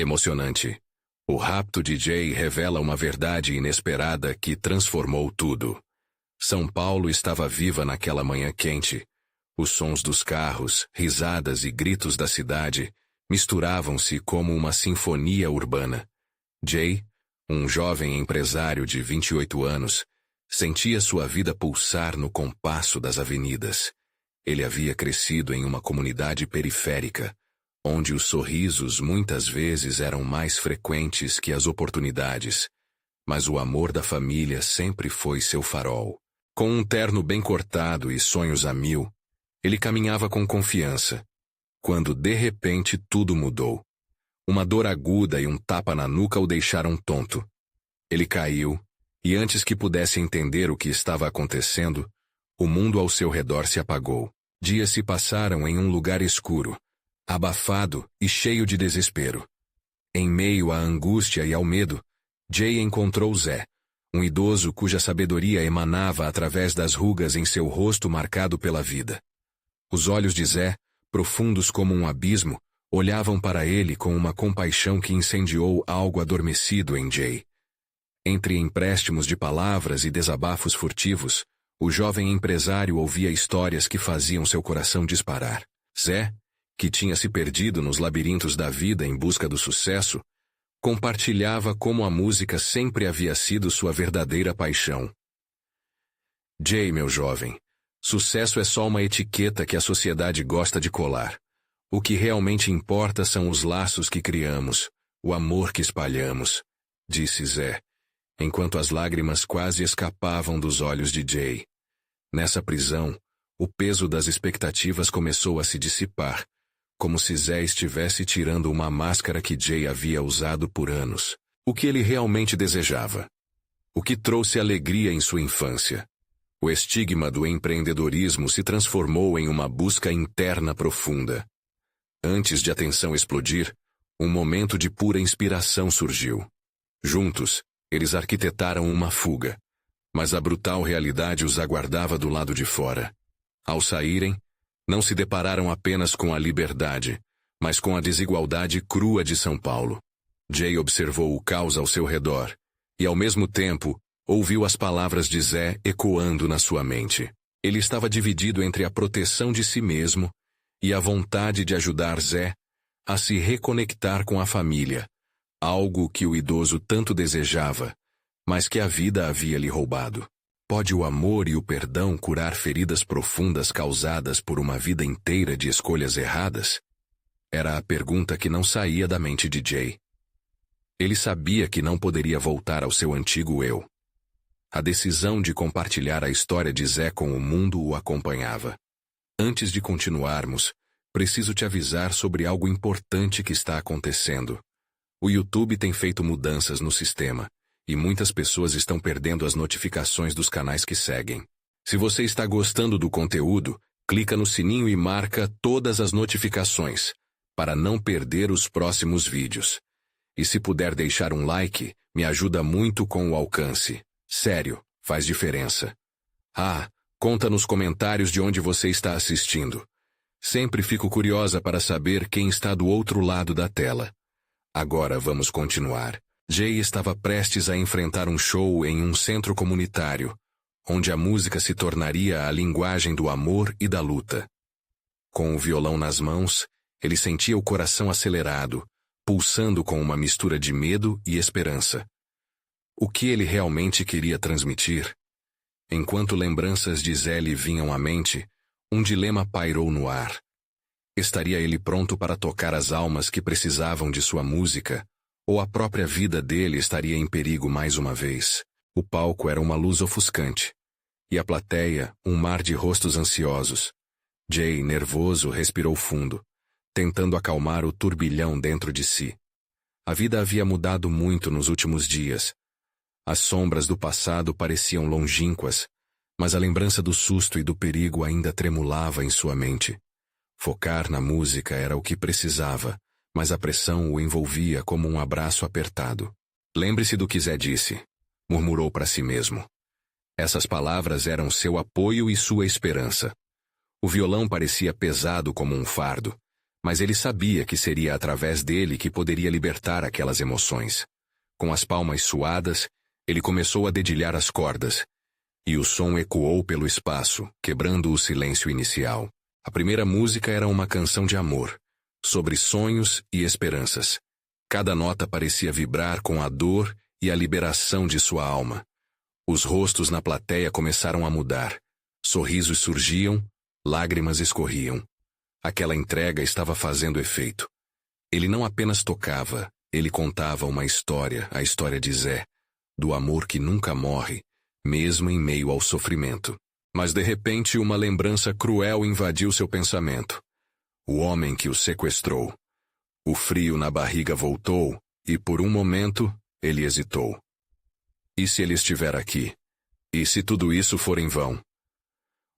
Emocionante. O rapto de Jay revela uma verdade inesperada que transformou tudo. São Paulo estava viva naquela manhã quente. Os sons dos carros, risadas e gritos da cidade misturavam-se como uma sinfonia urbana. Jay, um jovem empresário de 28 anos, sentia sua vida pulsar no compasso das avenidas. Ele havia crescido em uma comunidade periférica, onde os sorrisos muitas vezes eram mais frequentes que as oportunidades, mas o amor da família sempre foi seu farol. Com um terno bem cortado e sonhos a mil, ele caminhava com confiança, quando de repente tudo mudou. Uma dor aguda e um tapa na nuca o deixaram tonto. Ele caiu, e antes que pudesse entender o que estava acontecendo, o mundo ao seu redor se apagou. Dias se passaram em um lugar escuro, abafado e cheio de desespero. Em meio à angústia e ao medo, Jay encontrou Zé, um idoso cuja sabedoria emanava através das rugas em seu rosto marcado pela vida. Os olhos de Zé, profundos como um abismo, olhavam para ele com uma compaixão que incendiou algo adormecido em Jay. Entre empréstimos de palavras e desabafos furtivos, o jovem empresário ouvia histórias que faziam seu coração disparar. Zé, que tinha se perdido nos labirintos da vida em busca do sucesso, compartilhava como a música sempre havia sido sua verdadeira paixão. Jay, meu jovem, sucesso é só uma etiqueta que a sociedade gosta de colar. O que realmente importa são os laços que criamos, o amor que espalhamos, disse Zé, enquanto as lágrimas quase escapavam dos olhos de Jay. Nessa prisão, o peso das expectativas começou a se dissipar, como se Zé estivesse tirando uma máscara que Jay havia usado por anos. O que ele realmente desejava? O que trouxe alegria em sua infância? O estigma do empreendedorismo se transformou em uma busca interna profunda. Antes de a tensão explodir, um momento de pura inspiração surgiu. Juntos, eles arquitetaram uma fuga, mas a brutal realidade os aguardava do lado de fora. Ao saírem, não se depararam apenas com a liberdade, mas com a desigualdade crua de São Paulo. Jay observou o caos ao seu redor, e ao mesmo tempo, ouviu as palavras de Zé ecoando na sua mente. Ele estava dividido entre a proteção de si mesmo e a vontade de ajudar Zé a se reconectar com a família, algo que o idoso tanto desejava, mas que a vida havia lhe roubado. Pode o amor e o perdão curar feridas profundas causadas por uma vida inteira de escolhas erradas? Era a pergunta que não saía da mente de Jay. Ele sabia que não poderia voltar ao seu antigo eu. A decisão de compartilhar a história de Zé com o mundo o acompanhava. Antes de continuarmos, preciso te avisar sobre algo importante que está acontecendo. O YouTube tem feito mudanças no sistema, e muitas pessoas estão perdendo as notificações dos canais que seguem. Se você está gostando do conteúdo, clica no sininho e marca todas as notificações, para não perder os próximos vídeos. E se puder deixar um like, me ajuda muito com o alcance. Sério, faz diferença. Conta nos comentários de onde você está assistindo. Sempre fico curiosa para saber quem está do outro lado da tela. Agora vamos continuar. Jay estava prestes a enfrentar um show em um centro comunitário, onde a música se tornaria a linguagem do amor e da luta. Com o violão nas mãos, ele sentia o coração acelerado, pulsando com uma mistura de medo e esperança. O que ele realmente queria transmitir? Enquanto lembranças de Zé lhe vinham à mente, um dilema pairou no ar. Estaria ele pronto para tocar as almas que precisavam de sua música, ou a própria vida dele estaria em perigo mais uma vez? O palco era uma luz ofuscante, e a plateia, um mar de rostos ansiosos. Jay, nervoso, respirou fundo, tentando acalmar o turbilhão dentro de si. A vida havia mudado muito nos últimos dias. As sombras do passado pareciam longínquas, mas a lembrança do susto e do perigo ainda tremulava em sua mente. Focar na música era o que precisava, mas a pressão o envolvia como um abraço apertado. Lembre-se do que Zé disse, murmurou para si mesmo. Essas palavras eram seu apoio e sua esperança. O violão parecia pesado como um fardo, mas ele sabia que seria através dele que poderia libertar aquelas emoções. Com as palmas suadas, ele começou a dedilhar as cordas, e o som ecoou pelo espaço, quebrando o silêncio inicial. A primeira música era uma canção de amor, sobre sonhos e esperanças. Cada nota parecia vibrar com a dor e a liberação de sua alma. Os rostos na plateia começaram a mudar. Sorrisos surgiam, lágrimas escorriam. Aquela entrega estava fazendo efeito. Ele não apenas tocava, ele contava uma história, a história de Zé, do amor que nunca morre, mesmo em meio ao sofrimento. Mas de repente uma lembrança cruel invadiu seu pensamento. O homem que o sequestrou. O frio na barriga voltou, e por um momento, ele hesitou. E se ele estiver aqui? E se tudo isso for em vão?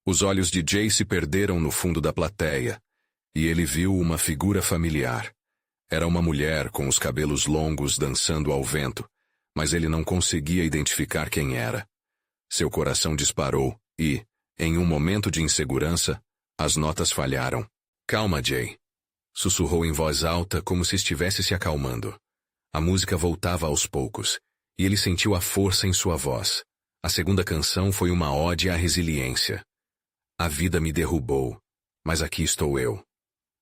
Os olhos de Jay se perderam no fundo da plateia, e ele viu uma figura familiar. Era uma mulher com os cabelos longos dançando ao vento, mas ele não conseguia identificar quem era. Seu coração disparou e, em um momento de insegurança, as notas falharam. Calma, Jay. Sussurrou em voz alta como se estivesse se acalmando. A música voltava aos poucos, e ele sentiu a força em sua voz. A segunda canção foi uma ode à resiliência. A vida me derrubou, mas aqui estou eu.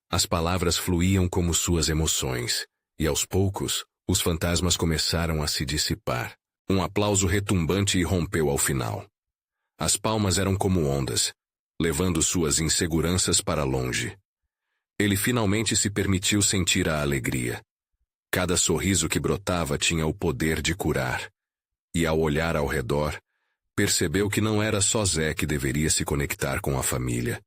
As palavras fluíam como suas emoções, e aos poucos, os fantasmas começaram a se dissipar. Um aplauso retumbante irrompeu ao final. As palmas eram como ondas, levando suas inseguranças para longe. Ele finalmente se permitiu sentir a alegria. Cada sorriso que brotava tinha o poder de curar. E ao olhar ao redor, percebeu que não era só Zé que deveria se conectar com a família.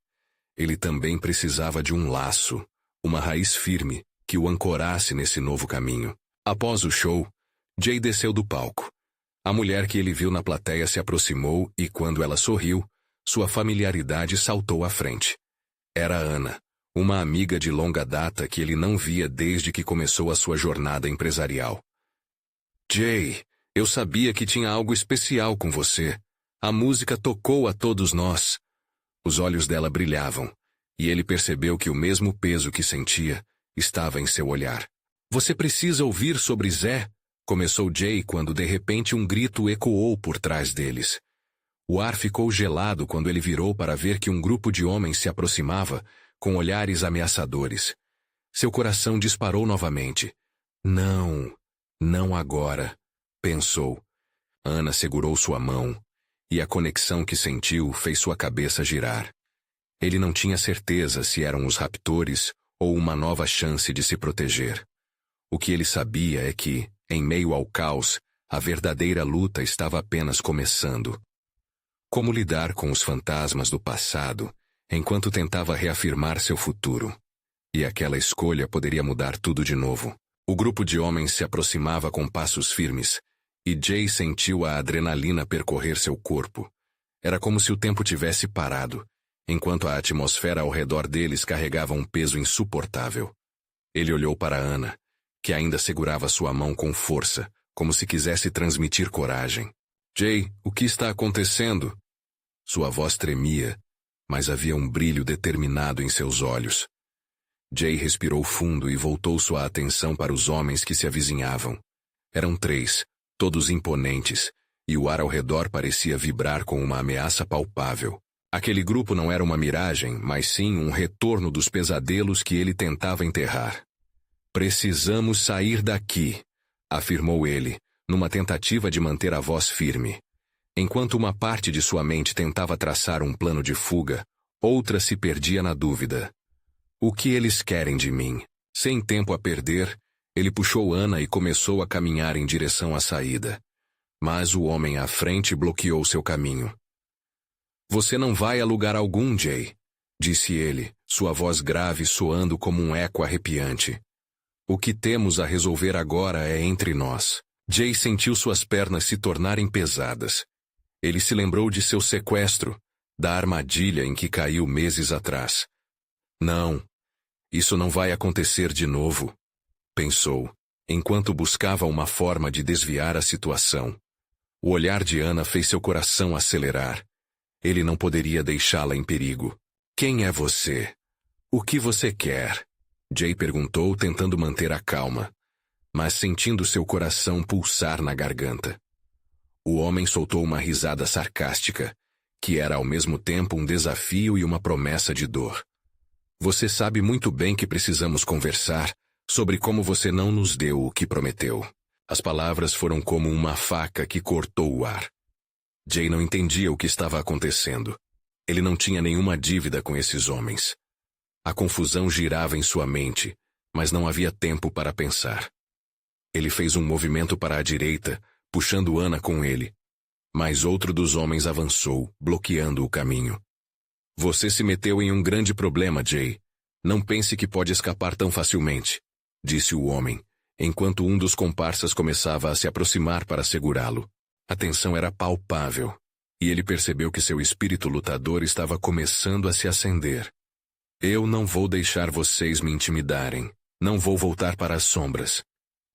Ele também precisava de um laço, uma raiz firme, que o ancorasse nesse novo caminho. Após o show, Jay desceu do palco. A mulher que ele viu na plateia se aproximou e, quando ela sorriu, sua familiaridade saltou à frente. Era Ana, uma amiga de longa data que ele não via desde que começou a sua jornada empresarial. Jay, eu sabia que tinha algo especial com você. A música tocou a todos nós. Os olhos dela brilhavam, e ele percebeu que o mesmo peso que sentia estava em seu olhar. Você precisa ouvir sobre Zé, começou Jay quando de repente um grito ecoou por trás deles. O ar ficou gelado quando ele virou para ver que um grupo de homens se aproximava, com olhares ameaçadores. Seu coração disparou novamente. Não, não agora, pensou. Ana segurou sua mão, e a conexão que sentiu fez sua cabeça girar. Ele não tinha certeza se eram os raptores ou uma nova chance de se proteger. O que ele sabia é que, em meio ao caos, a verdadeira luta estava apenas começando. Como lidar com os fantasmas do passado, enquanto tentava reafirmar seu futuro? E aquela escolha poderia mudar tudo de novo. O grupo de homens se aproximava com passos firmes, e Jay sentiu a adrenalina percorrer seu corpo. Era como se o tempo tivesse parado, enquanto a atmosfera ao redor deles carregava um peso insuportável. Ele olhou para Ana, que ainda segurava sua mão com força, como se quisesse transmitir coragem. Jay, o que está acontecendo? Sua voz tremia, mas havia um brilho determinado em seus olhos. Jay respirou fundo e voltou sua atenção para os homens que se avizinhavam. Eram 3, todos imponentes, e o ar ao redor parecia vibrar com uma ameaça palpável. Aquele grupo não era uma miragem, mas sim um retorno dos pesadelos que ele tentava enterrar. Precisamos sair daqui, afirmou ele, numa tentativa de manter a voz firme. Enquanto uma parte de sua mente tentava traçar um plano de fuga, outra se perdia na dúvida. O que eles querem de mim? Sem tempo a perder, ele puxou Ana e começou a caminhar em direção à saída. Mas o homem à frente bloqueou seu caminho. Você não vai a lugar algum, Jay, disse ele, sua voz grave soando como um eco arrepiante. O que temos a resolver agora é entre nós. Jay sentiu suas pernas se tornarem pesadas. Ele se lembrou de seu sequestro, da armadilha em que caiu meses atrás. Não, isso não vai acontecer de novo, pensou, enquanto buscava uma forma de desviar a situação. O olhar de Ana fez seu coração acelerar. Ele não poderia deixá-la em perigo. Quem é você? O que você quer? Jay perguntou, tentando manter a calma, mas sentindo seu coração pulsar na garganta. O homem soltou uma risada sarcástica, que era ao mesmo tempo um desafio e uma promessa de dor. Você sabe muito bem que precisamos conversar sobre como você não nos deu o que prometeu. As palavras foram como uma faca que cortou o ar. Jay não entendia o que estava acontecendo. Ele não tinha nenhuma dívida com esses homens. A confusão girava em sua mente, mas não havia tempo para pensar. Ele fez um movimento para a direita, puxando Ana com ele. Mas outro dos homens avançou, bloqueando o caminho. Você se meteu em um grande problema, Jay. Não pense que pode escapar tão facilmente, disse o homem, enquanto um dos comparsas começava a se aproximar para segurá-lo. A tensão era palpável, e ele percebeu que seu espírito lutador estava começando a se acender. Eu não vou deixar vocês me intimidarem. Não vou voltar para as sombras.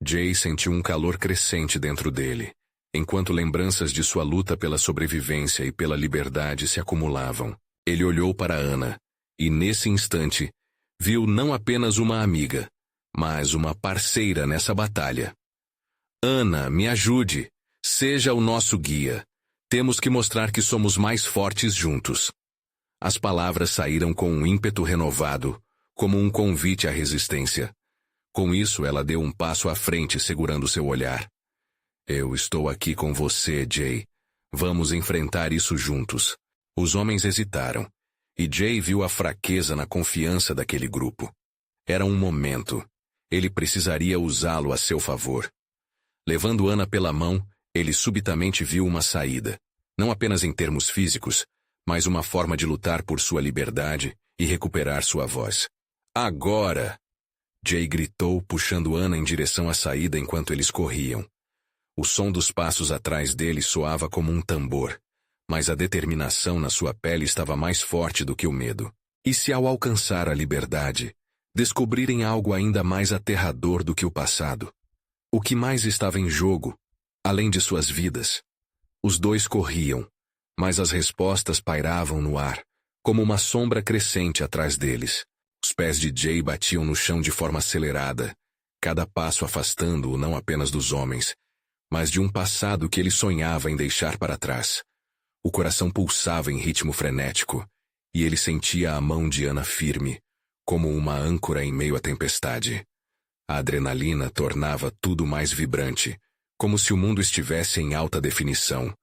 Jay sentiu um calor crescente dentro dele, enquanto lembranças de sua luta pela sobrevivência e pela liberdade se acumulavam. Ele olhou para Ana, e nesse instante, viu não apenas uma amiga, mas uma parceira nessa batalha. Ana, me ajude. Seja o nosso guia. Temos que mostrar que somos mais fortes juntos. As palavras saíram com um ímpeto renovado, como um convite à resistência. Com isso, ela deu um passo à frente, segurando seu olhar. Eu estou aqui com você, Jay. Vamos enfrentar isso juntos. Os homens hesitaram, e Jay viu a fraqueza na confiança daquele grupo. Era um momento. Ele precisaria usá-lo a seu favor. Levando Ana pela mão, ele subitamente viu uma saída, não apenas em termos físicos, mas uma forma de lutar por sua liberdade e recuperar sua voz. Agora! Jay gritou, puxando Ana em direção à saída enquanto eles corriam. O som dos passos atrás dele soava como um tambor, mas a determinação na sua pele estava mais forte do que o medo. E se ao alcançar a liberdade, descobrirem algo ainda mais aterrador do que o passado? O que mais estava em jogo, além de suas vidas? Os dois corriam, mas as respostas pairavam no ar, como uma sombra crescente atrás deles. Os pés de Jay batiam no chão de forma acelerada, cada passo afastando-o não apenas dos homens, mas de um passado que ele sonhava em deixar para trás. O coração pulsava em ritmo frenético, e ele sentia a mão de Ana firme, como uma âncora em meio à tempestade. A adrenalina tornava tudo mais vibrante, como se o mundo estivesse em alta definição.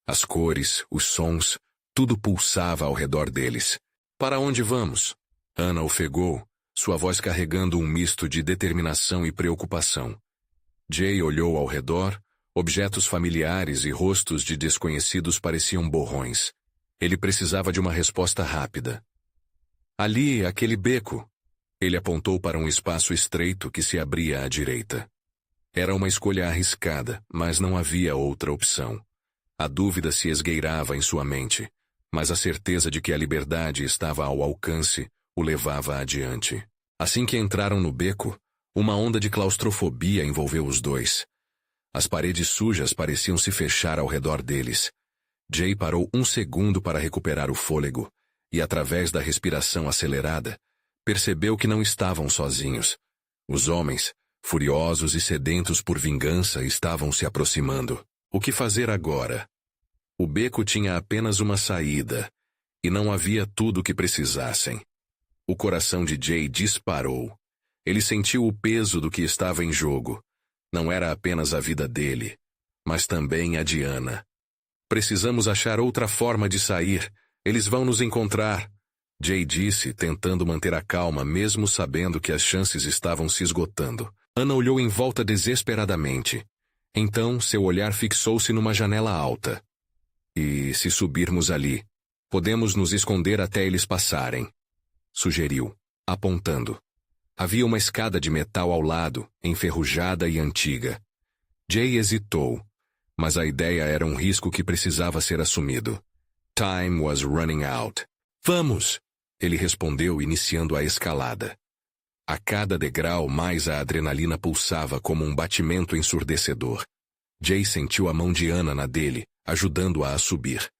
As cores, os sons, tudo pulsava ao redor deles. Para onde vamos? Ana ofegou, sua voz carregando um misto de determinação e preocupação. Jay olhou ao redor, objetos familiares e rostos de desconhecidos pareciam borrões. Ele precisava de uma resposta rápida. Ali, aquele beco. Ele apontou para um espaço estreito que se abria à direita. Era uma escolha arriscada, mas não havia outra opção. A dúvida se esgueirava em sua mente, mas a certeza de que a liberdade estava ao alcance o levava adiante. Assim que entraram no beco, uma onda de claustrofobia envolveu os dois. As paredes sujas pareciam se fechar ao redor deles. Jay parou um segundo para recuperar o fôlego, e através da respiração acelerada, percebeu que não estavam sozinhos. Os homens, furiosos e sedentos por vingança, estavam se aproximando. O que fazer agora? O beco tinha apenas uma saída, e não havia tudo o que precisassem. O coração de Jay disparou. Ele sentiu o peso do que estava em jogo. Não era apenas a vida dele, mas também a de Ana. Precisamos achar outra forma de sair. Eles vão nos encontrar, Jay disse, tentando manter a calma mesmo sabendo que as chances estavam se esgotando. Ana olhou em volta desesperadamente. Então, seu olhar fixou-se numa janela alta. E se subirmos ali, podemos nos esconder até eles passarem, sugeriu, apontando. Havia uma escada de metal ao lado, enferrujada e antiga. Jay hesitou, mas a ideia era um risco que precisava ser assumido. Time was running out. Vamos! Ele respondeu, iniciando a escalada. A cada degrau, mais a adrenalina pulsava como um batimento ensurdecedor. Jay sentiu a mão de Ana na dele, ajudando-a a subir.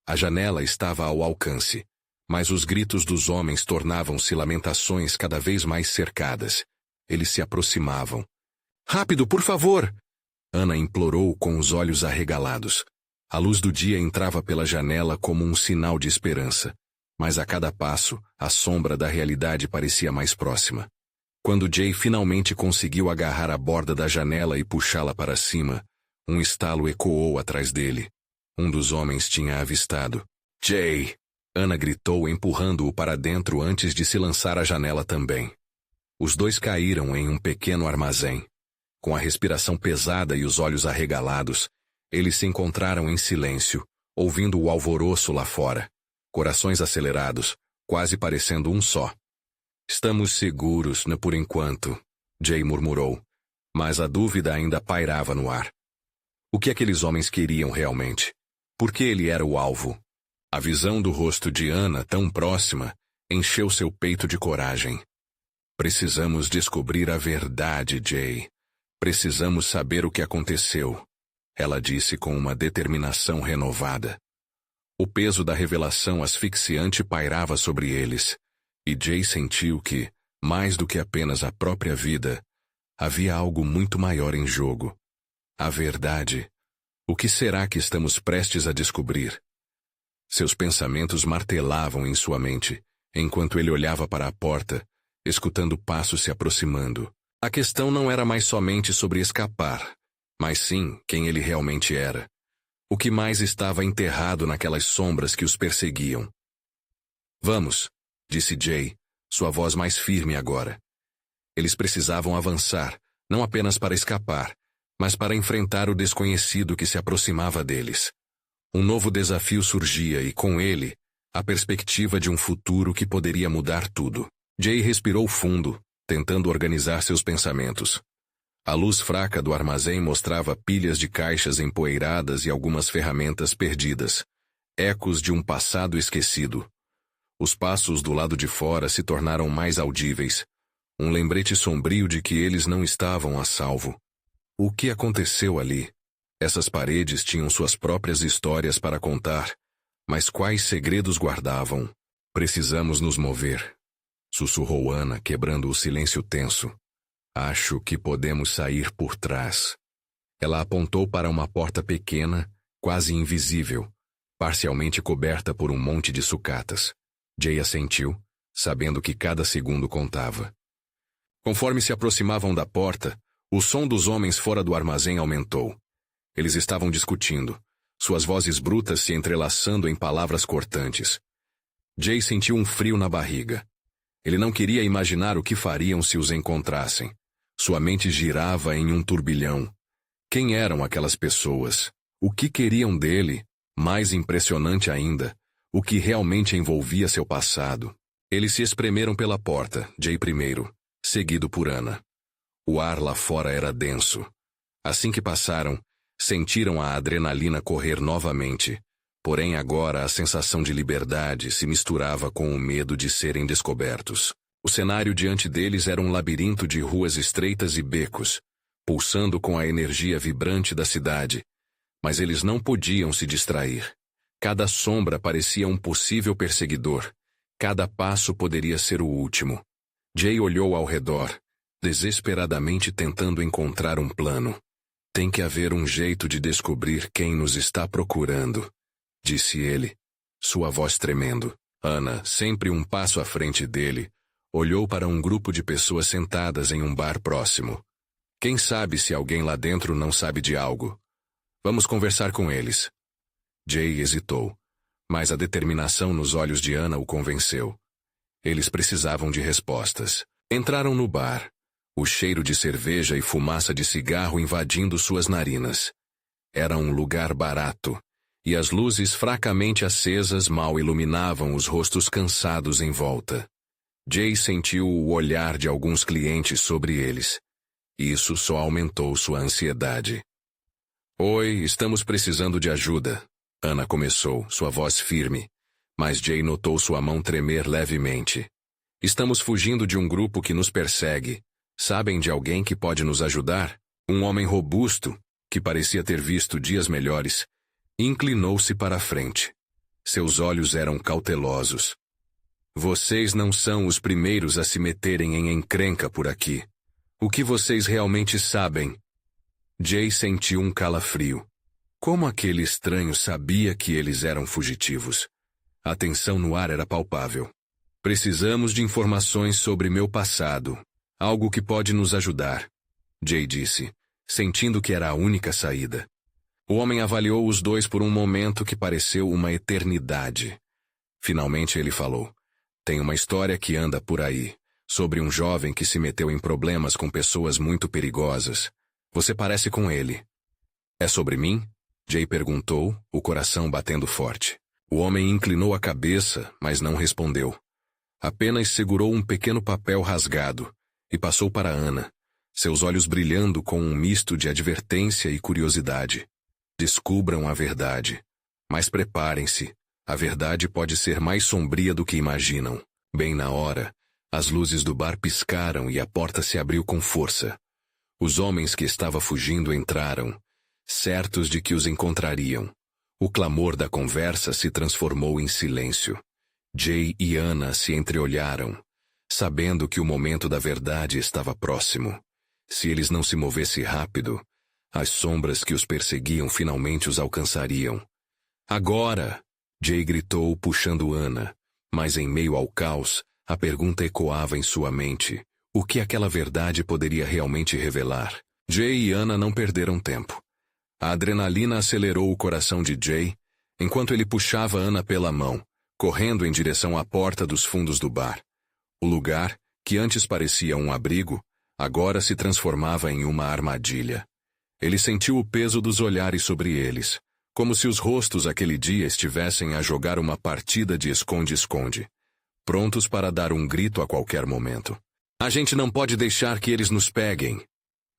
A janela estava ao alcance, Mas os gritos dos homens tornavam-se lamentações cada vez mais cercadas. Eles se aproximavam. Rápido, por favor! Ana implorou com os olhos arregalados. A luz do dia entrava pela janela como um sinal de esperança. Mas a cada passo, a sombra da realidade parecia mais próxima. Quando Jay finalmente conseguiu agarrar a borda da janela e puxá-la para cima, um estalo ecoou atrás dele. Um dos homens tinha avistado. Jay! Ana gritou, empurrando-o para dentro antes de se lançar à janela também. Os dois caíram em um pequeno armazém. Com a respiração pesada e os olhos arregalados, eles se encontraram em silêncio, ouvindo o alvoroço lá fora. Corações acelerados, quase parecendo um só. Estamos seguros, por enquanto, Jay murmurou, mas a dúvida ainda pairava no ar. O que aqueles homens queriam realmente? Por que ele era o alvo? A visão do rosto de Ana, tão próxima, encheu seu peito de coragem. Precisamos descobrir a verdade, Jay. Precisamos saber o que aconteceu, ela disse com uma determinação renovada. O peso da revelação asfixiante pairava sobre eles, e Jay sentiu que, mais do que apenas a própria vida, havia algo muito maior em jogo. A verdade. O que será que estamos prestes a descobrir? Seus pensamentos martelavam em sua mente, enquanto ele olhava para a porta, escutando passos se aproximando. A questão não era mais somente sobre escapar, mas sim quem ele realmente era. O que mais estava enterrado naquelas sombras que os perseguiam. Vamos, disse Jay, sua voz mais firme agora. Eles precisavam avançar, não apenas para escapar, mas para enfrentar o desconhecido que se aproximava deles. Um novo desafio surgia e, com ele, a perspectiva de um futuro que poderia mudar tudo. Jay respirou fundo, tentando organizar seus pensamentos. A luz fraca do armazém mostrava pilhas de caixas empoeiradas e algumas ferramentas perdidas, ecos de um passado esquecido. Os passos do lado de fora se tornaram mais audíveis, um lembrete sombrio de que eles não estavam a salvo. O que aconteceu ali? Essas paredes tinham suas próprias histórias para contar, mas quais segredos guardavam? Precisamos nos mover, sussurrou Ana, quebrando o silêncio tenso. Acho que podemos sair por trás. Ela apontou para uma porta pequena, quase invisível, parcialmente coberta por um monte de sucatas. Jay assentiu, sabendo que cada segundo contava. Conforme se aproximavam da porta, o som dos homens fora do armazém aumentou. Eles estavam discutindo, suas vozes brutas se entrelaçando em palavras cortantes. Jay sentiu um frio na barriga. Ele não queria imaginar o que fariam se os encontrassem. Sua mente girava em um turbilhão. Quem eram aquelas pessoas? O que queriam dele? Mais impressionante ainda, o que realmente envolvia seu passado. Eles se espremeram pela porta, Jay primeiro, seguido por Ana. O ar lá fora era denso. Assim que passaram, sentiram a adrenalina correr novamente. Porém agora a sensação de liberdade se misturava com o medo de serem descobertos. O cenário diante deles era um labirinto de ruas estreitas e becos, pulsando com a energia vibrante da cidade. Mas eles não podiam se distrair. Cada sombra parecia um possível perseguidor. Cada passo poderia ser o último. Jay olhou ao redor, desesperadamente tentando encontrar um plano. Tem que haver um jeito de descobrir quem nos está procurando, disse ele, sua voz tremendo. Ana, sempre um passo à frente dele, olhou para um grupo de pessoas sentadas em um bar próximo. Quem sabe se alguém lá dentro não sabe de algo? Vamos conversar com eles. Jay hesitou, mas a determinação nos olhos de Ana o convenceu. Eles precisavam de respostas. Entraram no bar, o cheiro de cerveja e fumaça de cigarro invadindo suas narinas. Era um lugar barato, e as luzes fracamente acesas mal iluminavam os rostos cansados em volta. Jay sentiu o olhar de alguns clientes sobre eles. Isso só aumentou sua ansiedade. Oi, estamos precisando de ajuda. Ana começou, sua voz firme, mas Jay notou sua mão tremer levemente. Estamos fugindo de um grupo que nos persegue. Sabem de alguém que pode nos ajudar? Um homem robusto, que parecia ter visto dias melhores, inclinou-se para a frente. Seus olhos eram cautelosos. Vocês não são os primeiros a se meterem em encrenca por aqui. O que vocês realmente sabem? Jay sentiu um calafrio. Como aquele estranho sabia que eles eram fugitivos? A tensão no ar era palpável. Precisamos de informações sobre meu passado. Algo que pode nos ajudar, Jay disse, sentindo que era a única saída. O homem avaliou os dois por um momento que pareceu uma eternidade. Finalmente ele falou. Tem uma história que anda por aí, sobre um jovem que se meteu em problemas com pessoas muito perigosas. Você parece com ele. É sobre mim? Jay perguntou, o coração batendo forte. O homem inclinou a cabeça, mas não respondeu. Apenas segurou um pequeno papel rasgado e passou para Ana, seus olhos brilhando com um misto de advertência e curiosidade. Descubram a verdade. Mas preparem-se. A verdade pode ser mais sombria do que imaginam. Bem na hora, as luzes do bar piscaram e a porta se abriu com força. Os homens que estavam fugindo entraram, certos de que os encontrariam. O clamor da conversa se transformou em silêncio. Jay e Ana se entreolharam, sabendo que o momento da verdade estava próximo. Se eles não se movessem rápido, as sombras que os perseguiam finalmente os alcançariam. Agora! Jay gritou, puxando Ana, mas em meio ao caos, a pergunta ecoava em sua mente. O que aquela verdade poderia realmente revelar? Jay e Ana não perderam tempo. A adrenalina acelerou o coração de Jay, enquanto ele puxava Ana pela mão, correndo em direção à porta dos fundos do bar. O lugar, que antes parecia um abrigo, agora se transformava em uma armadilha. Ele sentiu o peso dos olhares sobre eles, como se os rostos aquele dia estivessem a jogar uma partida de esconde-esconde, prontos para dar um grito a qualquer momento. A gente não pode deixar que eles nos peguem,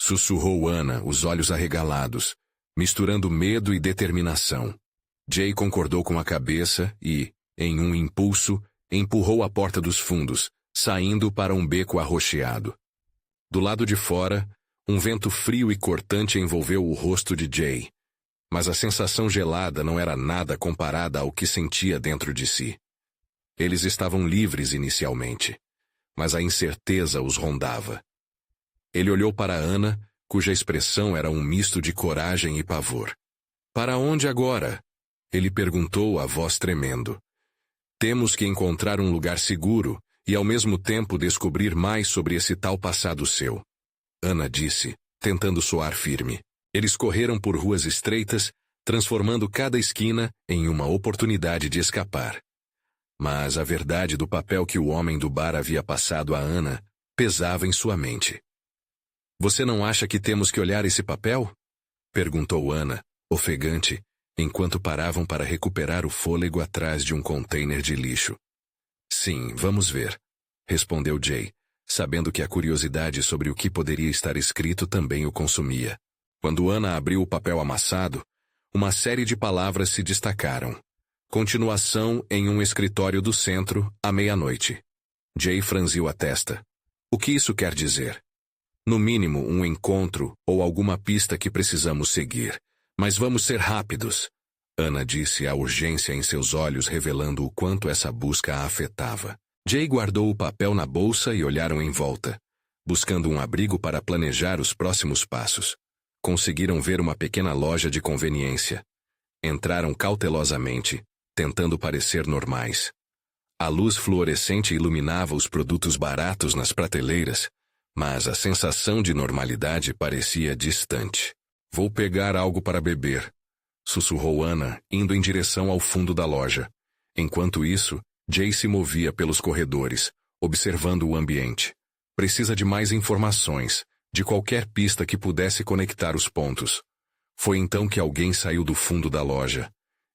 sussurrou Ana, os olhos arregalados, misturando medo e determinação. Jay concordou com a cabeça e, em um impulso, empurrou a porta dos fundos, saindo para um beco arroxeado. Do lado de fora, um vento frio e cortante envolveu o rosto de Jay. Mas a sensação gelada não era nada comparada ao que sentia dentro de si. Eles estavam livres inicialmente, mas a incerteza os rondava. Ele olhou para Ana, cuja expressão era um misto de coragem e pavor. Para onde agora? Ele perguntou, a voz tremendo. Temos que encontrar um lugar seguro e ao mesmo tempo descobrir mais sobre esse tal passado seu. Ana disse, tentando soar firme. Eles correram por ruas estreitas, transformando cada esquina em uma oportunidade de escapar. Mas a verdade do papel que o homem do bar havia passado a Ana pesava em sua mente. Você não acha que temos que olhar esse papel? Perguntou Ana, ofegante, enquanto paravam para recuperar o fôlego atrás de um container de lixo. Sim, vamos ver, respondeu Jay, sabendo que a curiosidade sobre o que poderia estar escrito também o consumia. Quando Ana abriu o papel amassado, uma série de palavras se destacaram. Continuação em um escritório do centro, à meia-noite. Jay franziu a testa. O que isso quer dizer? No mínimo, um encontro ou alguma pista que precisamos seguir. Mas vamos ser rápidos. Ana disse, a urgência em seus olhos revelando o quanto essa busca a afetava. Jay guardou o papel na bolsa e olharam em volta, buscando um abrigo para planejar os próximos passos. Conseguiram ver uma pequena loja de conveniência. Entraram cautelosamente, tentando parecer normais. A luz fluorescente iluminava os produtos baratos nas prateleiras, mas a sensação de normalidade parecia distante. Vou pegar algo para beber, sussurrou Ana, indo em direção ao fundo da loja. Enquanto isso, Jay se movia pelos corredores, observando o ambiente. Precisa de mais informações, de qualquer pista que pudesse conectar os pontos. Foi então que alguém saiu do fundo da loja.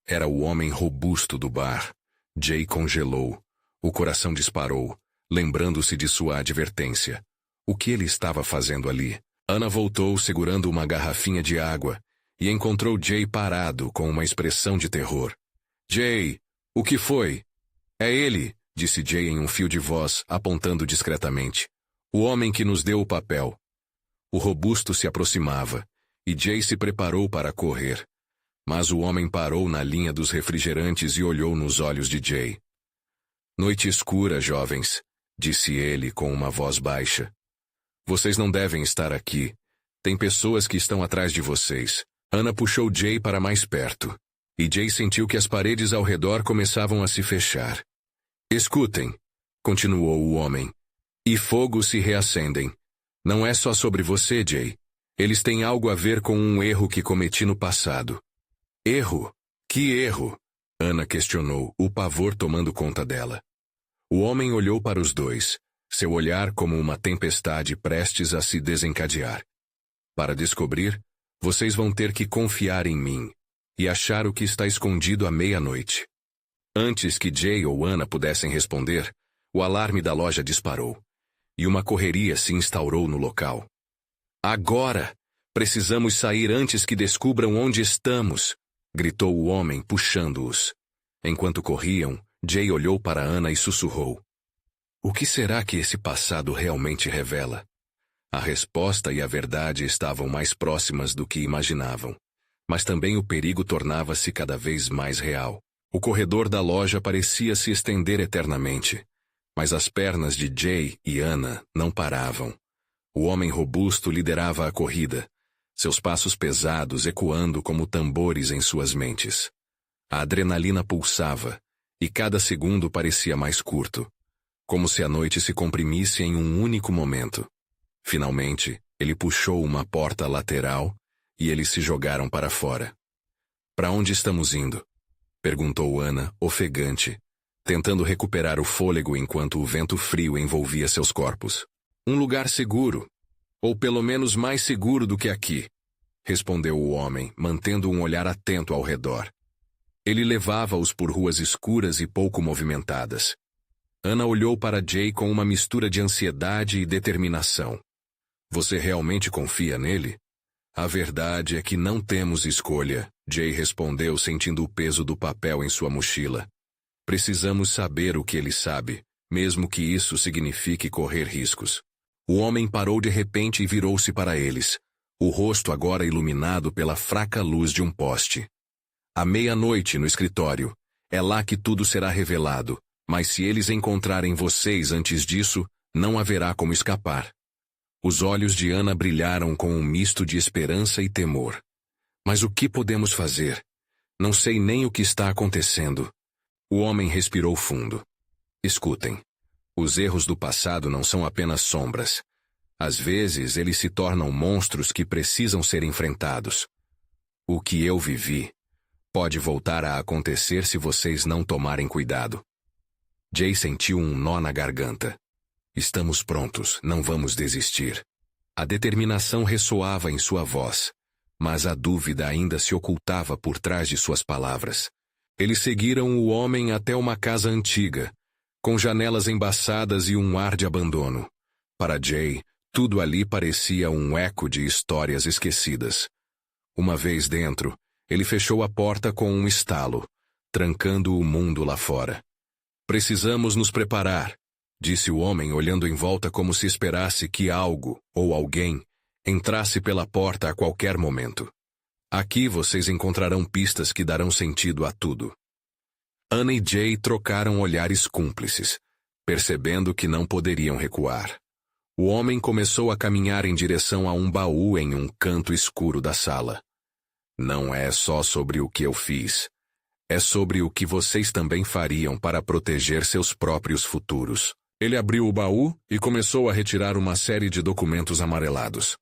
Era o homem robusto do bar. Jay congelou. O coração disparou, lembrando-se de sua advertência. O que ele estava fazendo ali? Ana voltou segurando uma garrafinha de água e encontrou Jay parado com uma expressão de terror. Jay, o que foi? É ele, disse Jay em um fio de voz, apontando discretamente. O homem que nos deu o papel. O robusto se aproximava, e Jay se preparou para correr. Mas o homem parou na linha dos refrigerantes e olhou nos olhos de Jay. Noite escura, jovens, disse ele com uma voz baixa. Vocês não devem estar aqui. Tem pessoas que estão atrás de vocês. Ana puxou Jay para mais perto, e Jay sentiu que as paredes ao redor começavam a se fechar. Escutem, continuou o homem. E fogos se reacendem. Não é só sobre você, Jay. Eles têm algo a ver com um erro que cometi no passado. Erro? Que erro? Ana questionou, o pavor tomando conta dela. O homem olhou para os dois, seu olhar como uma tempestade prestes a se desencadear. Para descobrir, vocês vão ter que confiar em mim e achar o que está escondido à meia-noite. Antes que Jay ou Ana pudessem responder, o alarme da loja disparou, e uma correria se instaurou no local. Agora! Precisamos sair antes que descubram onde estamos! Gritou o homem, puxando-os. Enquanto corriam, Jay olhou para Ana e sussurrou. O que será que esse passado realmente revela? A resposta e a verdade estavam mais próximas do que imaginavam, mas também o perigo tornava-se cada vez mais real. O corredor da loja parecia se estender eternamente, mas as pernas de Jay e Ana não paravam. O homem robusto liderava a corrida, seus passos pesados ecoando como tambores em suas mentes. A adrenalina pulsava, e cada segundo parecia mais curto, como se a noite se comprimisse em um único momento. Finalmente, ele puxou uma porta lateral e eles se jogaram para fora. Para onde estamos indo? Perguntou Ana, ofegante, tentando recuperar o fôlego enquanto o vento frio envolvia seus corpos. Um lugar seguro, ou pelo menos mais seguro do que aqui, respondeu o homem, mantendo um olhar atento ao redor. Ele levava-os por ruas escuras e pouco movimentadas. Ana olhou para Jay com uma mistura de ansiedade e determinação. Você realmente confia nele? A verdade é que não temos escolha, Jay respondeu sentindo o peso do papel em sua mochila. Precisamos saber o que ele sabe, mesmo que isso signifique correr riscos. O homem parou de repente e virou-se para eles, o rosto agora iluminado pela fraca luz de um poste. À meia-noite no escritório, é lá que tudo será revelado, mas se eles encontrarem vocês antes disso, não haverá como escapar. Os olhos de Ana brilharam com um misto de esperança e temor. Mas o que podemos fazer? Não sei nem o que está acontecendo. O homem respirou fundo. Escutem. Os erros do passado não são apenas sombras. Às vezes, eles se tornam monstros que precisam ser enfrentados. O que eu vivi pode voltar a acontecer se vocês não tomarem cuidado. Jay sentiu um nó na garganta. Estamos prontos, não vamos desistir. A determinação ressoava em sua voz, mas a dúvida ainda se ocultava por trás de suas palavras. Eles seguiram o homem até uma casa antiga, com janelas embaçadas e um ar de abandono. Para Jay, tudo ali parecia um eco de histórias esquecidas. Uma vez dentro, ele fechou a porta com um estalo, trancando o mundo lá fora. Precisamos nos preparar, disse o homem olhando em volta como se esperasse que algo, ou alguém, entrasse pela porta a qualquer momento. Aqui vocês encontrarão pistas que darão sentido a tudo. Ana e Jay trocaram olhares cúmplices, percebendo que não poderiam recuar. O homem começou a caminhar em direção a um baú em um canto escuro da sala. Não é só sobre o que eu fiz. É sobre o que vocês também fariam para proteger seus próprios futuros. Ele abriu o baú e começou a retirar uma série de documentos amarelados.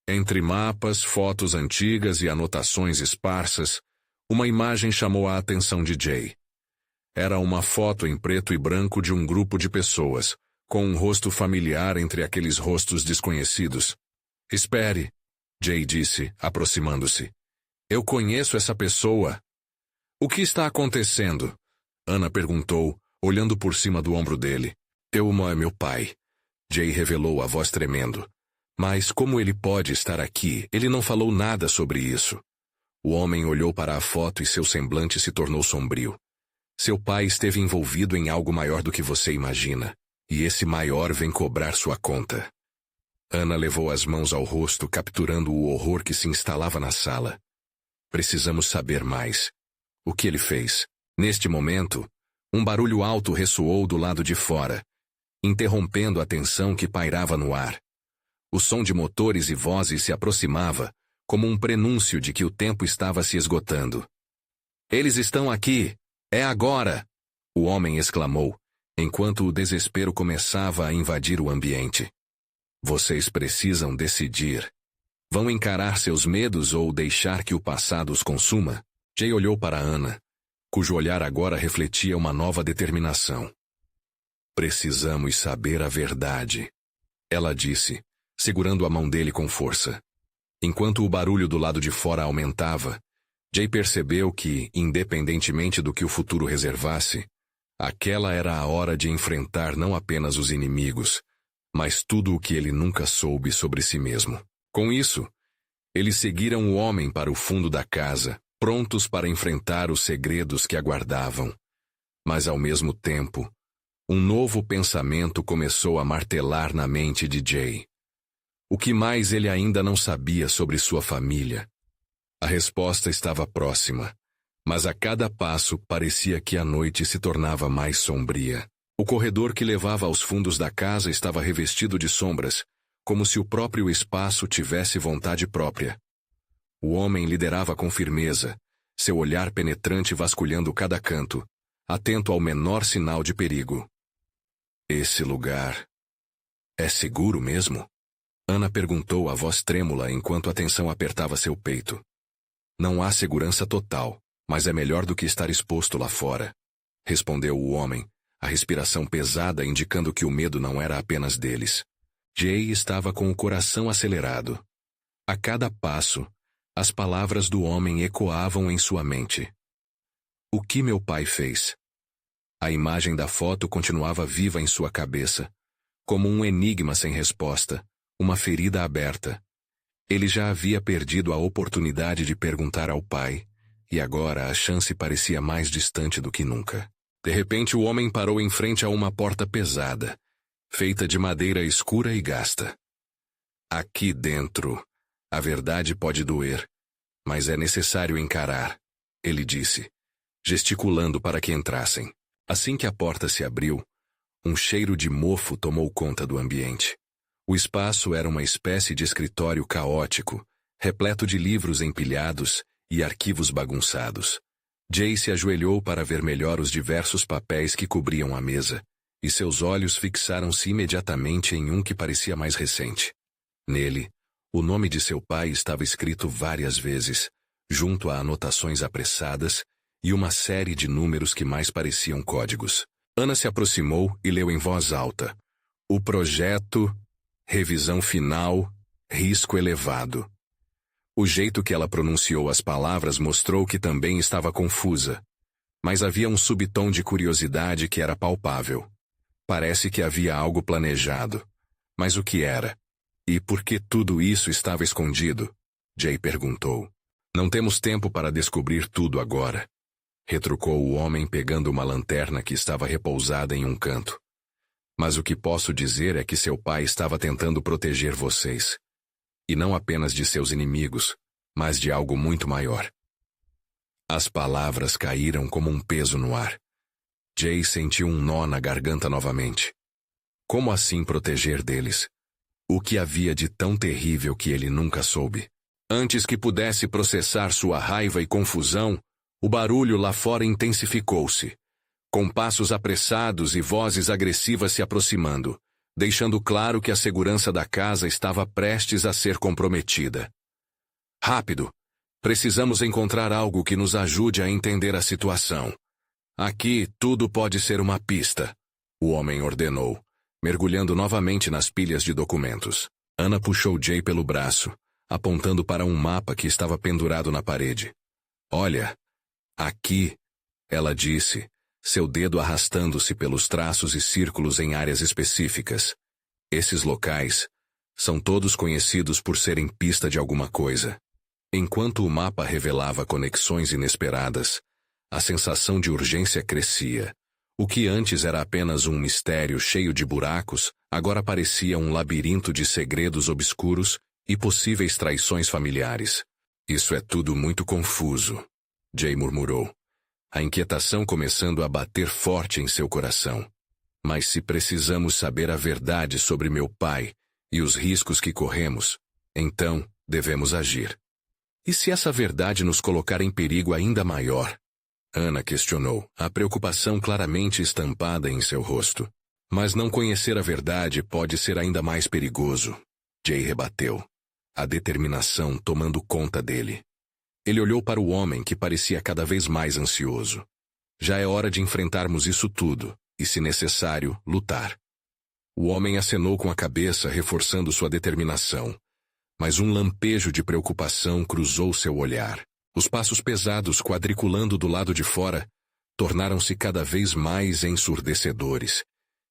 Entre mapas, fotos antigas e anotações esparsas, uma imagem chamou a atenção de Jay. Era uma foto em preto e branco de um grupo de pessoas, com um rosto familiar entre aqueles rostos desconhecidos. Espere, Jay disse, aproximando-se. Eu conheço essa pessoa. O que está acontecendo? Ana perguntou, olhando por cima do ombro dele. Teumo é meu pai. Jay revelou a voz tremendo. Mas como ele pode estar aqui? Ele não falou nada sobre isso. O homem olhou para a foto e seu semblante se tornou sombrio. Seu pai esteve envolvido em algo maior do que você imagina, e esse maior vem cobrar sua conta. Ana levou as mãos ao rosto, capturando o horror que se instalava na sala. Precisamos saber mais. O que ele fez? Neste momento, Um barulho alto ressoou do lado de fora, interrompendo a tensão que pairava no ar. O som de motores e vozes se aproximava, como um prenúncio de que o tempo estava se esgotando. "Eles estão aqui! É agora!" o homem exclamou, enquanto o desespero começava a invadir o ambiente. "Vocês precisam decidir. Vão encarar seus medos ou deixar que o passado os consuma?" Jay olhou para Ana, cujo olhar agora refletia uma nova determinação. "Precisamos saber a verdade", ela disse, segurando a mão dele com força. Enquanto o barulho do lado de fora aumentava, Jay percebeu que, independentemente do que o futuro reservasse, aquela era a hora de enfrentar não apenas os inimigos, mas tudo o que ele nunca soube sobre si mesmo. Com isso, eles seguiram o homem para o fundo da casa, prontos para enfrentar os segredos que aguardavam. Mas ao mesmo tempo, um novo pensamento começou a martelar na mente de Jay. O que mais ele ainda não sabia sobre sua família? A resposta estava próxima, mas a cada passo parecia que a noite se tornava mais sombria. O corredor que levava aos fundos da casa estava revestido de sombras, como se o próprio espaço tivesse vontade própria. O homem liderava com firmeza, seu olhar penetrante vasculhando cada canto, atento ao menor sinal de perigo. "Esse lugar é seguro mesmo?" Ana perguntou a voz trêmula enquanto a tensão apertava seu peito. "Não há segurança total, mas é melhor do que estar exposto lá fora", respondeu o homem, a respiração pesada indicando que o medo não era apenas deles. Jay estava com o coração acelerado. A cada passo, as palavras do homem ecoavam em sua mente. "O que meu pai fez?" A imagem da foto continuava viva em sua cabeça, como um enigma sem resposta, uma ferida aberta. Ele já havia perdido a oportunidade de perguntar ao pai, e agora a chance parecia mais distante do que nunca. De repente o homem parou em frente a uma porta pesada, feita de madeira escura e gasta. "Aqui dentro, a verdade pode doer, mas é necessário encarar", ele disse, gesticulando para que entrassem. Assim que a porta se abriu, um cheiro de mofo tomou conta do ambiente. O espaço era uma espécie de escritório caótico, repleto de livros empilhados e arquivos bagunçados. Jay se ajoelhou para ver melhor os diversos papéis que cobriam a mesa, e seus olhos fixaram-se imediatamente em um que parecia mais recente. Nele, o nome de seu pai estava escrito várias vezes, junto a anotações apressadas e uma série de números que mais pareciam códigos. Ana se aproximou e leu em voz alta: "O projeto, revisão final, risco elevado." O jeito que ela pronunciou as palavras mostrou que também estava confusa, mas havia um subtom de curiosidade que era palpável. Parece que havia algo planejado. Mas o que era? E por que tudo isso estava escondido? Jay perguntou. "Não temos tempo para descobrir tudo agora", retrucou o homem pegando uma lanterna que estava repousada em um canto. "Mas o que posso dizer é que seu pai estava tentando proteger vocês. E não apenas de seus inimigos, mas de algo muito maior." As palavras caíram como um peso no ar. Jay sentiu um nó na garganta novamente. Como assim proteger deles? O que havia de tão terrível que ele nunca soube? Antes que pudesse processar sua raiva e confusão, o barulho lá fora intensificou-se, com passos apressados e vozes agressivas se aproximando, deixando claro que a segurança da casa estava prestes a ser comprometida. "Rápido! Precisamos encontrar algo que nos ajude a entender a situação. Aqui tudo pode ser uma pista", o homem ordenou, mergulhando novamente nas pilhas de documentos. Ana puxou Jay pelo braço, apontando para um mapa que estava pendurado na parede. "Olha, aqui", ela disse, seu dedo arrastando-se pelos traços e círculos em áreas específicas. "Esses locais são todos conhecidos por serem pista de alguma coisa." Enquanto o mapa revelava conexões inesperadas, a sensação de urgência crescia. O que antes era apenas um mistério cheio de buracos, agora parecia um labirinto de segredos obscuros e possíveis traições familiares. "Isso é tudo muito confuso", Jay murmurou. a inquietação começando a bater forte em seu coração. Mas se precisamos saber a verdade sobre meu pai e os riscos que corremos, então devemos agir. E se essa verdade nos colocar em perigo ainda maior? Ana questionou, a preocupação claramente estampada em seu rosto. Mas não conhecer a verdade pode ser ainda mais perigoso. Jay rebateu, a determinação tomando conta dele. Ele olhou para o homem que parecia cada vez mais ansioso. Já é hora de enfrentarmos isso tudo, e se necessário, lutar. O homem acenou com a cabeça, reforçando sua determinação. Mas um lampejo de preocupação cruzou seu olhar. Os passos pesados quadriculando do lado de fora tornaram-se cada vez mais ensurdecedores,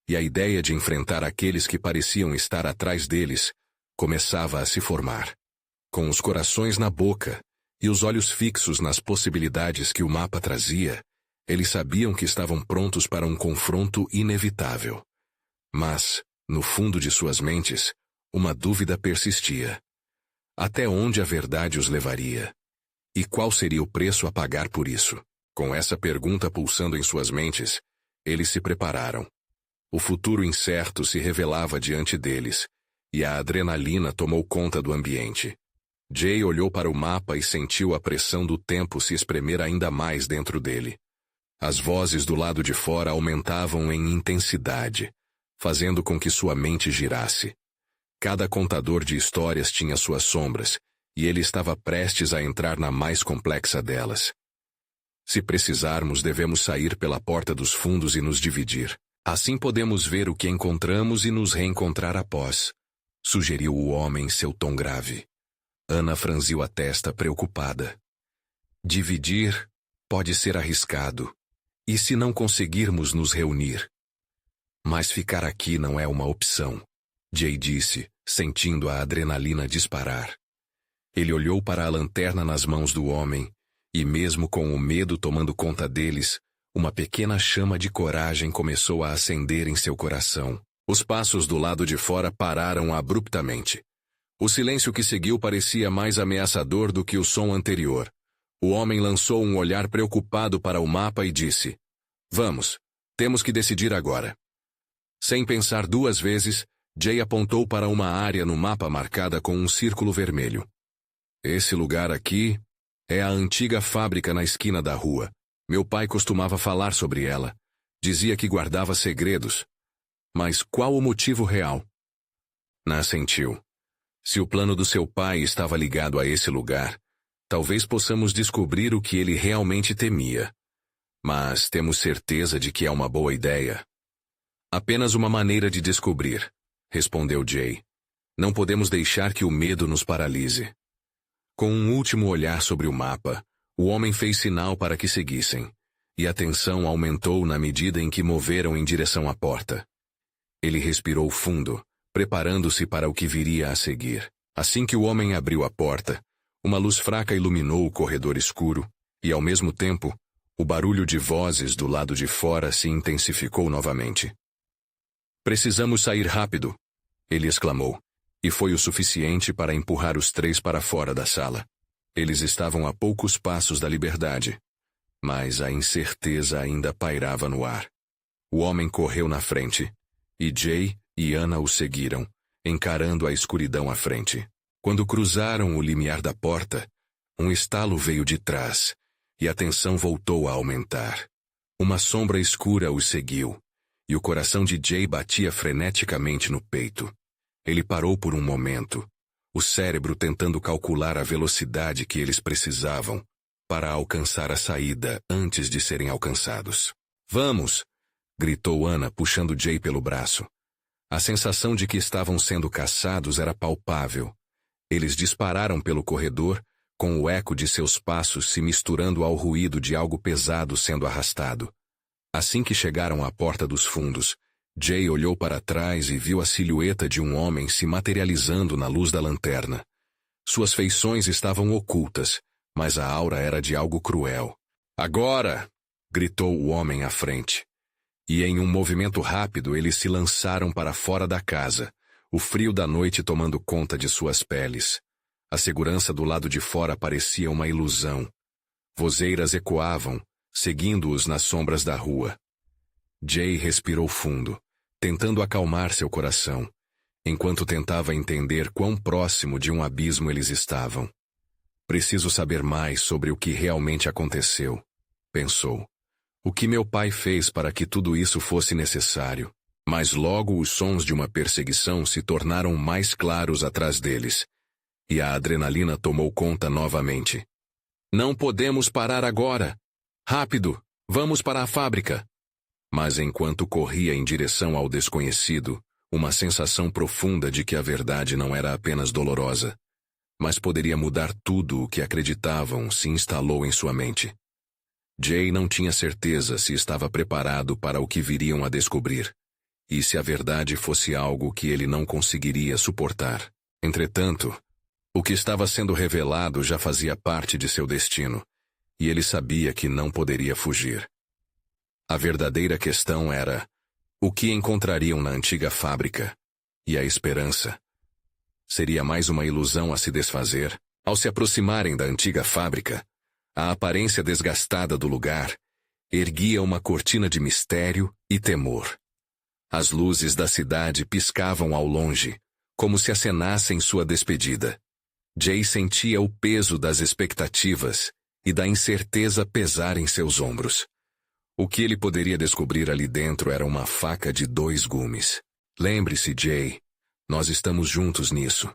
e a ideia de enfrentar aqueles que pareciam estar atrás deles começava a se formar. Com os corações na boca e os olhos fixos nas possibilidades que o mapa trazia, eles sabiam que estavam prontos para um confronto inevitável. Mas, no fundo de suas mentes, uma dúvida persistia. Até onde a verdade os levaria? E qual seria o preço a pagar por isso? Com essa pergunta pulsando em suas mentes, eles se prepararam. O futuro incerto se revelava diante deles, e a adrenalina tomou conta do ambiente. Jay olhou para o mapa e sentiu a pressão do tempo se espremer ainda mais dentro dele. As vozes do lado de fora aumentavam em intensidade, fazendo com que sua mente girasse. Cada contador de histórias tinha suas sombras, e ele estava prestes a entrar na mais complexa delas. Se precisarmos, devemos sair pela porta dos fundos e nos dividir. Assim podemos ver o que encontramos e nos reencontrar após, sugeriu o homem em seu tom grave. Ana franziu a testa preocupada. Dividir pode ser arriscado. E se não conseguirmos nos reunir? Mas ficar aqui não é uma opção, Jay disse, sentindo a adrenalina disparar. Ele olhou para a lanterna nas mãos do homem, e mesmo com o medo tomando conta deles, uma pequena chama de coragem começou a acender em seu coração. Os passos do lado de fora pararam abruptamente. O silêncio que seguiu parecia mais ameaçador do que o som anterior. O homem lançou um olhar preocupado para o mapa e disse: Vamos, temos que decidir agora. Sem pensar duas vezes, Jay apontou para uma área no mapa marcada com um círculo vermelho. Esse lugar aqui é a antiga fábrica na esquina da rua. Meu pai costumava falar sobre ela. Dizia que guardava segredos. Mas qual o motivo real? Ana assentiu. Se o plano do seu pai estava ligado a esse lugar, talvez possamos descobrir o que ele realmente temia. Mas temos certeza de que é uma boa ideia. Apenas uma maneira de descobrir, respondeu Jay. Não podemos deixar que o medo nos paralise. Com um último olhar sobre o mapa, o homem fez sinal para que seguissem, e a tensão aumentou na medida em que moveram em direção à porta. Ele respirou fundo, preparando-se para o que viria a seguir. Assim que o homem abriu a porta, uma luz fraca iluminou o corredor escuro, e ao mesmo tempo, o barulho de vozes do lado de fora se intensificou novamente. Precisamos sair rápido, ele exclamou, e foi o suficiente para empurrar os três para fora da sala. Eles estavam a poucos passos da liberdade, mas a incerteza ainda pairava no ar. O homem correu na frente, e Jay e Ana o seguiram, encarando a escuridão à frente. Quando cruzaram o limiar da porta, um estalo veio de trás, e a tensão voltou a aumentar. Uma sombra escura os seguiu, e o coração de Jay batia freneticamente no peito. Ele parou por um momento, o cérebro tentando calcular a velocidade que eles precisavam para alcançar a saída antes de serem alcançados. Vamos! Gritou Ana, puxando Jay pelo braço. A sensação de que estavam sendo caçados era palpável. Eles dispararam pelo corredor, com o eco de seus passos se misturando ao ruído de algo pesado sendo arrastado. Assim que chegaram à porta dos fundos, Jay olhou para trás e viu a silhueta de um homem se materializando na luz da lanterna. Suas feições estavam ocultas, mas a aura era de algo cruel. Agora! Gritou o homem à frente. E em um movimento rápido eles se lançaram para fora da casa, o frio da noite tomando conta de suas peles. A segurança do lado de fora parecia uma ilusão. Vozeiras ecoavam, seguindo-os nas sombras da rua. Jay respirou fundo, tentando acalmar seu coração, enquanto tentava entender quão próximo de um abismo eles estavam. Preciso saber mais sobre o que realmente aconteceu, pensou. O que meu pai fez para que tudo isso fosse necessário? Mas logo os sons de uma perseguição se tornaram mais claros atrás deles, e a adrenalina tomou conta novamente. Não podemos parar agora! Rápido! Vamos para a fábrica! Mas enquanto corria em direção ao desconhecido, uma sensação profunda de que a verdade não era apenas dolorosa, mas poderia mudar tudo o que acreditavam se instalou em sua mente. Jay não tinha certeza se estava preparado para o que viriam a descobrir, e se a verdade fosse algo que ele não conseguiria suportar. Entretanto, o que estava sendo revelado já fazia parte de seu destino, e ele sabia que não poderia fugir. A verdadeira questão era: o que encontrariam na antiga fábrica? E a esperança? Seria mais uma ilusão a se desfazer? Ao se aproximarem da antiga fábrica, a aparência desgastada do lugar erguia uma cortina de mistério e temor. As luzes da cidade piscavam ao longe, como se acenassem sua despedida. Jay sentia o peso das expectativas e da incerteza pesar em seus ombros. O que ele poderia descobrir ali dentro era uma faca de 2 gumes. Lembre-se, Jay, nós estamos juntos nisso.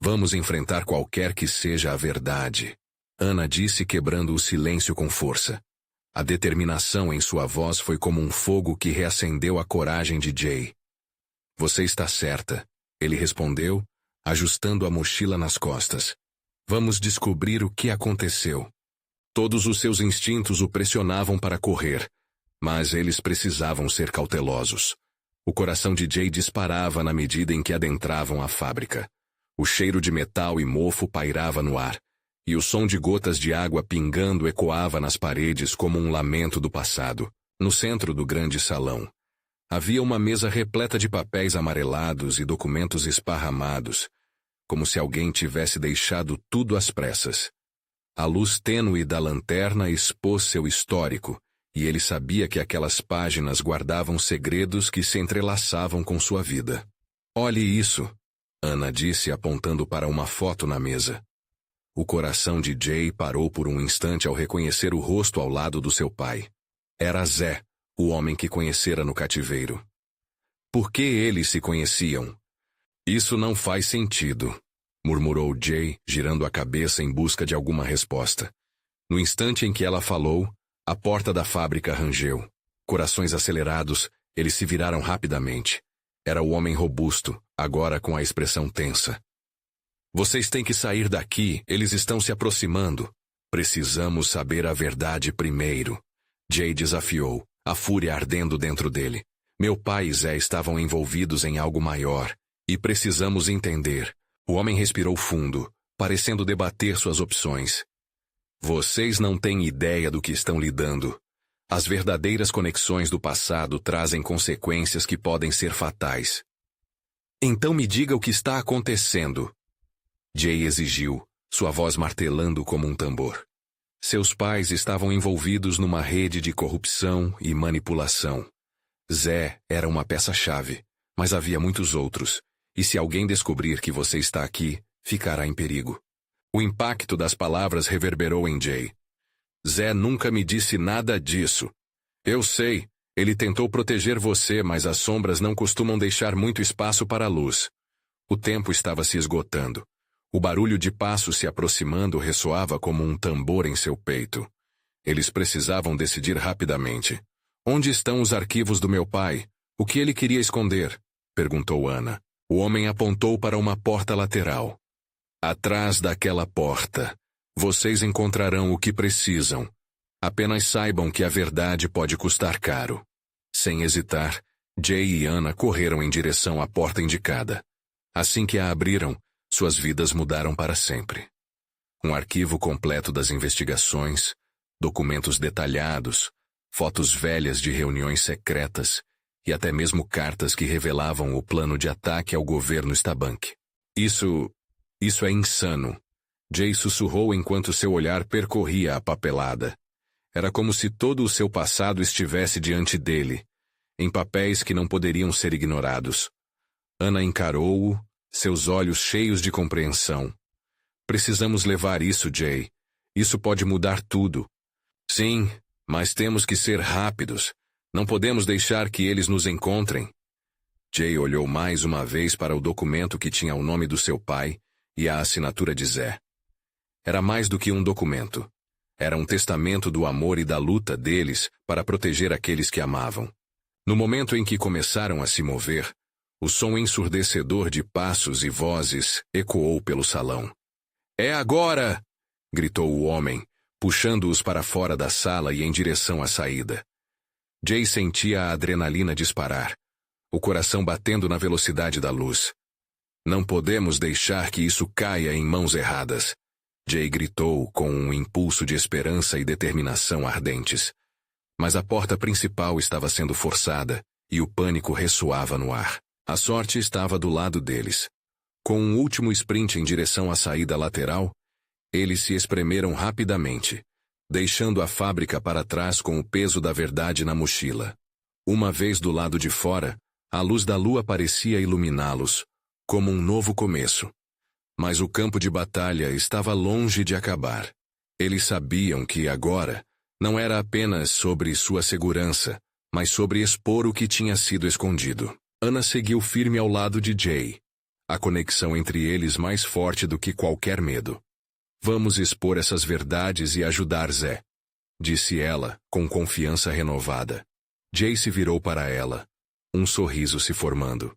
Vamos enfrentar qualquer que seja a verdade. Ana disse, quebrando o silêncio com força. A determinação em sua voz foi como um fogo que reacendeu a coragem de Jay. Você está certa, ele respondeu, ajustando a mochila nas costas. Vamos descobrir o que aconteceu. Todos os seus instintos o pressionavam para correr, mas eles precisavam ser cautelosos. O coração de Jay disparava na medida em que adentravam a fábrica. O cheiro de metal e mofo pairava no ar, e o som de gotas de água pingando ecoava nas paredes como um lamento do passado. No centro do grande salão, havia uma mesa repleta de papéis amarelados e documentos esparramados, como se alguém tivesse deixado tudo às pressas. A luz tênue da lanterna expôs seu histórico, e ele sabia que aquelas páginas guardavam segredos que se entrelaçavam com sua vida. Olhe isso, Ana disse apontando para uma foto na mesa. O coração de Jay parou por um instante ao reconhecer o rosto ao lado do seu pai. Era Zé, o homem que conhecera no cativeiro. Por que eles se conheciam? Isso não faz sentido, murmurou Jay, girando a cabeça em busca de alguma resposta. No instante em que ela falou, a porta da fábrica rangeu. Corações acelerados, eles se viraram rapidamente. Era o homem robusto, agora com a expressão tensa. Vocês têm que sair daqui, eles estão se aproximando. Precisamos saber a verdade primeiro. Jay desafiou, a fúria ardendo dentro dele. Meu pai e Zé estavam envolvidos em algo maior, e precisamos entender. O homem respirou fundo, parecendo debater suas opções. Vocês não têm ideia do que estão lidando. As verdadeiras conexões do passado trazem consequências que podem ser fatais. Então me diga o que está acontecendo. Jay exigiu, sua voz martelando como um tambor. Seus pais estavam envolvidos numa rede de corrupção e manipulação. Zé era uma peça-chave, mas havia muitos outros. E se alguém descobrir que você está aqui, ficará em perigo. O impacto das palavras reverberou em Jay. Zé nunca me disse nada disso. Eu sei, ele tentou proteger você, mas as sombras não costumam deixar muito espaço para a luz. O tempo estava se esgotando. O barulho de passos se aproximando ressoava como um tambor em seu peito. Eles precisavam decidir rapidamente. Onde estão os arquivos do meu pai? O que ele queria esconder? Perguntou Ana. O homem apontou para uma porta lateral. Atrás daquela porta, vocês encontrarão o que precisam. Apenas saibam que a verdade pode custar caro. Sem hesitar, Jay e Ana correram em direção à porta indicada. Assim que a abriram, suas vidas mudaram para sempre. Um arquivo completo das investigações, documentos detalhados, fotos velhas de reuniões secretas, e até mesmo cartas que revelavam o plano de ataque ao governo Stabank. Isso é insano. Jay sussurrou enquanto seu olhar percorria a papelada. Era como se todo o seu passado estivesse diante dele, em papéis que não poderiam ser ignorados. Ana encarou-o, seus olhos cheios de compreensão. Precisamos levar isso, Jay. Isso pode mudar tudo. Sim, mas temos que ser rápidos. Não podemos deixar que eles nos encontrem. Jay olhou mais uma vez para o documento que tinha o nome do seu pai e a assinatura de Zé. Era mais do que um documento. Era um testamento do amor e da luta deles para proteger aqueles que amavam. No momento em que começaram a se mover, o som ensurdecedor de passos e vozes ecoou pelo salão. "É agora!" gritou o homem, puxando-os para fora da sala e em direção à saída. Jay sentia a adrenalina disparar, o coração batendo na velocidade da luz. "Não podemos deixar que isso caia em mãos erradas." Jay gritou com um impulso de esperança e determinação ardentes. Mas a porta principal estava sendo forçada, e o pânico ressoava no ar. A sorte estava do lado deles. Com um último sprint em direção à saída lateral, eles se espremeram rapidamente, deixando a fábrica para trás com o peso da verdade na mochila. Uma vez do lado de fora, a luz da lua parecia iluminá-los, como um novo começo. Mas o campo de batalha estava longe de acabar. Eles sabiam que agora não era apenas sobre sua segurança, mas sobre expor o que tinha sido escondido. Ana seguiu firme ao lado de Jay, a conexão entre eles mais forte do que qualquer medo. "Vamos expor essas verdades e ajudar Zé", disse ela, com confiança renovada. Jay se virou para ela, um sorriso se formando.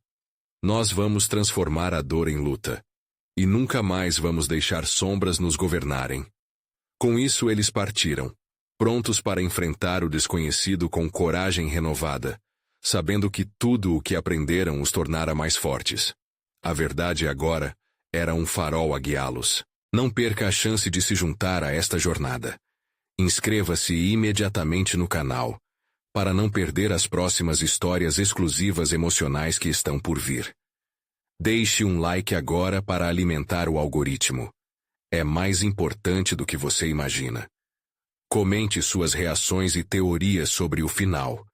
"Nós vamos transformar a dor em luta. E nunca mais vamos deixar sombras nos governarem." Com isso eles partiram, prontos para enfrentar o desconhecido com coragem renovada, sabendo que tudo o que aprenderam os tornara mais fortes. A verdade agora era um farol a guiá-los. Não perca a chance de se juntar a esta jornada. Inscreva-se imediatamente no canal, para não perder as próximas histórias exclusivas emocionais que estão por vir. Deixe um like agora para alimentar o algoritmo. É mais importante do que você imagina. Comente suas reações e teorias sobre o final.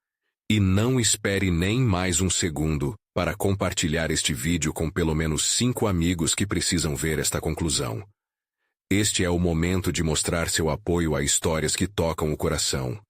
E não espere nem mais um segundo para compartilhar este vídeo com pelo menos 5 amigos que precisam ver esta conclusão. Este é o momento de mostrar seu apoio a histórias que tocam o coração.